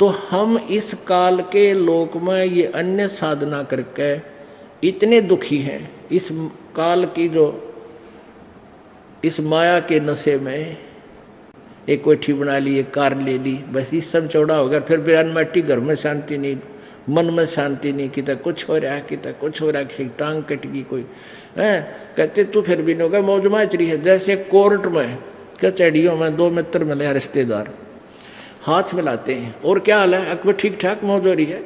तो हम इस काल के लोक में ये अन्य साधना करके इतने दुखी हैं। इस काल की जो इस माया के नशे में एक कोठी बना ली, एक कार ले ली, बस इस सब चौड़ा हो गया। फिर बयान मट्टी, घर में शांति नहीं, मन में शांति नहीं, कितना कुछ हो रहा है, कितना कुछ हो रहा है, किसी की टांग कट गई कोई है, कहते तू फिर भी नहीं होगा, मौज माच रही है। जैसे कोर्ट में कचहरियों में दो मित्र मिले रिश्तेदार, हाथ मिलाते हैं और क्या हाल है, अकबर ठीक ठाक मौज हो रही है।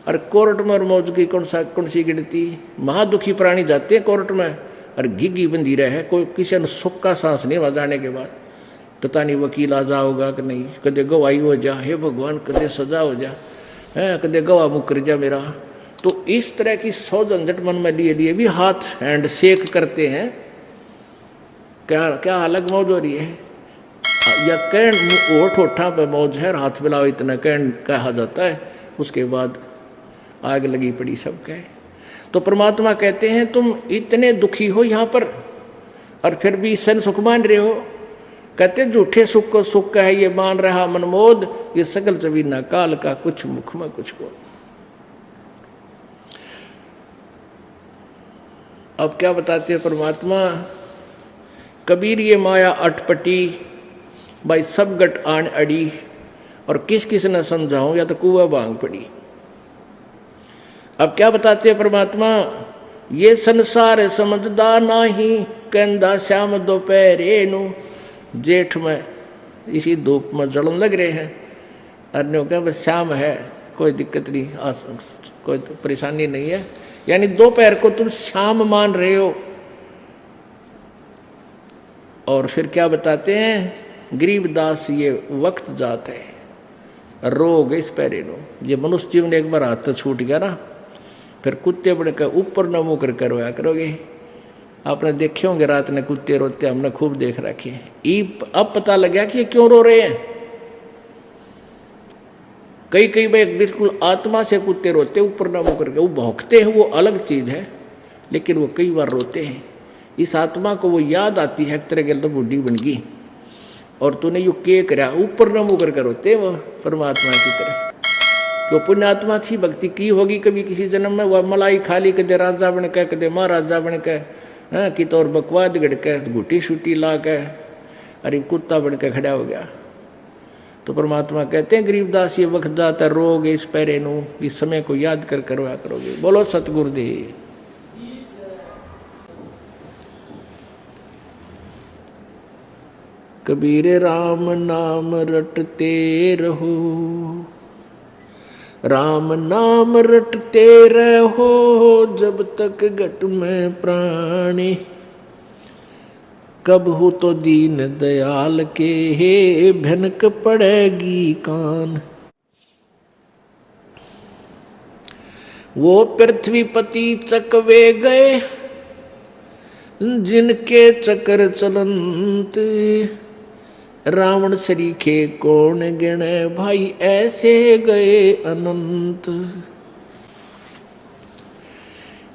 और कोर्ट में और मौज की कौन सी गिनती। महादुखी प्राणी जाते हैं कोर्ट में और घिघी बंदी रहे, कोई किसी ने सुख का सांस नहीं हुआ जाने के बाद। पता नहीं वकील आ जाओगा कि नहीं, कदे गवाही हो जा, हे भगवान कदे सजा हो जा, है कदे गवाह मुकर जा मेरा। तो इस तरह की 100 झंझट मन में लिए लिए भी हाथ हैंड शेक करते हैं। क्या क्या अलग मौज हो रही है, या कह ओठ ओठा पे मौज है, हाथ मिलाओ इतना कहा जाता है, उसके बाद आग लगी पड़ी सब कहे। तो परमात्मा कहते हैं तुम इतने दुखी हो यहाँ पर और फिर भी सन सुख मान रहे हो। कहते झूठे सुख को सुख है ये मान रहा मनमोद, ये सकल जबीना काल का कुछ मुख में कुछ को। अब क्या बताते हैं परमात्मा, कबीर ये माया अटपटी भाई सब गट आन अड़ी, और किस किस ने समझाऊं या तो कुआ भांग पड़ी। अब क्या बताते हैं परमात्मा, ये संसार समझदा नाही, कहंदा श्याम दोपहरे नु। जेठ में इसी धूप में जलन लग रहे हैं, अन्यों क्या बस शाम है, कोई दिक्कत नहीं, कोई परेशानी नहीं है, यानी दोपहर को तुम शाम मान रहे हो। और फिर क्या बताते हैं, गरीबदास ये वक्त जात है, रोग इस पैरे नो। ये मनुष्य जीवन एक बार हाथ तो छूट गया ना, फिर कुत्ते बड़े कर ऊपर न मुँह कर रोया करोगे। आपने देखे होंगे रात ने कुत्ते रोते, हमने खूब देख रखे हैं। अब पता लगा कि ये क्यों रो रहे हैं। कई बार बिल्कुल आत्मा से कुत्ते रोते, ऊपर न मुँह करके। वो भौंकते हैं वो अलग चीज है, लेकिन वो कई बार रोते हैं। इस आत्मा को वो याद आती है, तरह के तो बूढ़ी बन गई और तूने यू के करा, ऊपर न मुँह करके रोते वो परमात्मा की तरफ। तो पुण्यात्मा थी, भक्ति की होगी कभी किसी जन्म में, वह मलाई खाली कदे राजा बन के, कदे महाराजा बन के, कि तो और बकवाद गढ़ के घुटी शूटी ला के, अरे कुत्ता बन के खड़ा हो गया। तो परमात्मा कहते हैं गरीबदास ये वक्त जाता रोग इस पैरे नू, इस समय को याद कर करवा करोगे। बोलो सतगुरुदेव। कबीर राम नाम रटते रहो, राम नाम रटते रहो, जब तक घट में प्राणी, कब हो तो दीन दयाल के हे भनक पड़ेगी कान। वो पृथ्वीपति चकवे गए, जिनके चक्र चलंत, रावण सरीखे कौन गिने, भाई ऐसे गए अनंत।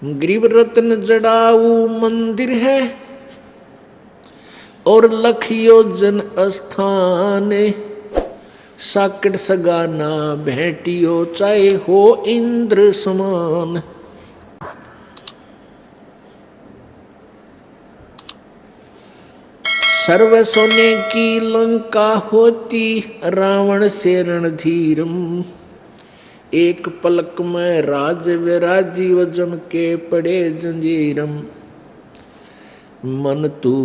गरीब रत्न जड़ाऊ मंदिर है, और लख योजन स्थान, साकट सगाना भेटियो, चाहे हो इंद्र समान। सर्व सोने की लंका होती, रावण से रणधीरम, एक पलक में राज विराजी, व जम के पड़े जंजीरम। मन तू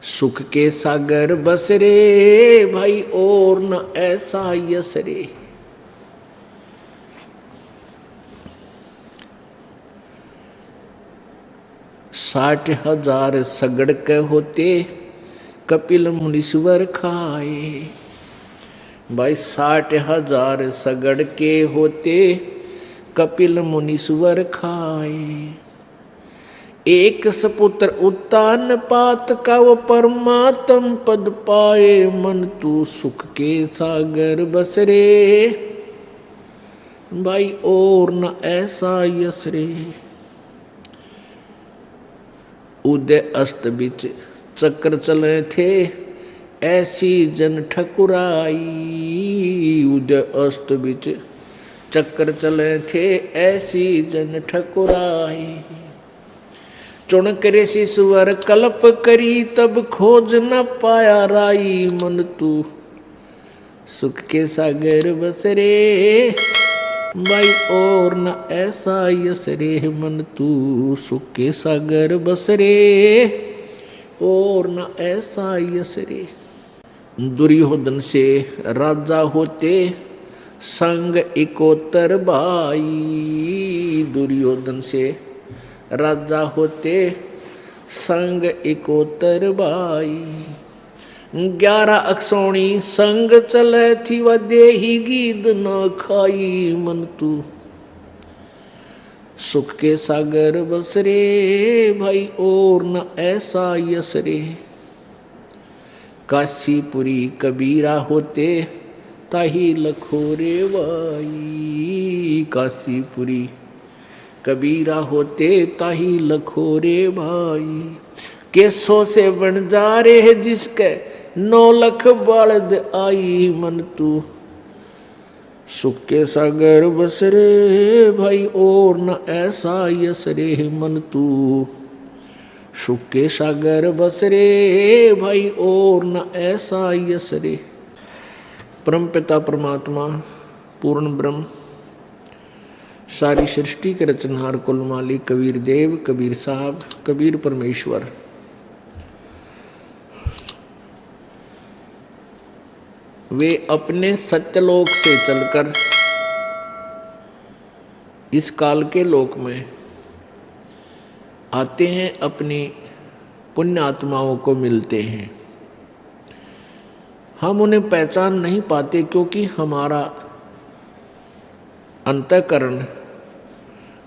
सुख के सागर बस रे, भाई और न ऐसा यस रे। 60,000 सगड़ के होते, कपिल मुनीश्वर खाए। भाई 60,000 सगड़ के होते, कपिल मुनीश्वर खाए। एक सपुत्र उत्तान पात का, वो परमात्म पद पाए। मन तू सुख के सागर बस रे, भाई और न ऐसा यस रे। उदय अस्त बिच चक्र चले थे, ऐसी जन ठकुराई। उदय अस्त बिच चक्कर चले थे, ऐसी जन ठकुराई। चुन करे ईश्वर कल्प करी, तब खोज न पाया राई। मन तू सुख के सागर बसरे, भाई और न ऐसा यस रे। मन तू सुख के सागर बसरे, और न ऐसा यस रे। दुर्योधन से राजा होते, संग इकोतर भाई। दुर्योधन से राजा होते, संग इकोतर भाई। 11 अक्षौणी संग चले थी, वह देही गीद न खाई। मन तू सुख के सागर बसरे, भाई और न ऐसा यस रे। काशीपुरी कबीरा होते, ताही लखोरे भाई। काशीपुरी कबीरा होते, ताही लखोरे भाई। केसों से बन जा रे जिसके 9 लख बलद आई। मन तू सुख के सागर बसरे, भाई और न ऐसा यस रे। मन तू सुख के सागर बसरे, भाई और न ऐसा यस रे। परमपिता परमात्मा पूर्ण ब्रह्म, सारी सृष्टि के रचनहार कुल मालिक कबीर देव, कबीर साहब, कबीर परमेश्वर, वे अपने सत्यलोक से चलकर इस काल के लोक में आते हैं, अपनी पुण्य आत्माओं को मिलते हैं। हम उन्हें पहचान नहीं पाते क्योंकि हमारा अंतःकरण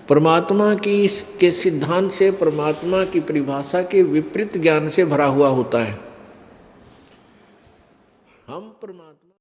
परमात्मा की के सिद्धांत से, परमात्मा की परिभाषा के विपरीत ज्ञान से भरा हुआ होता है। हम परमात्मा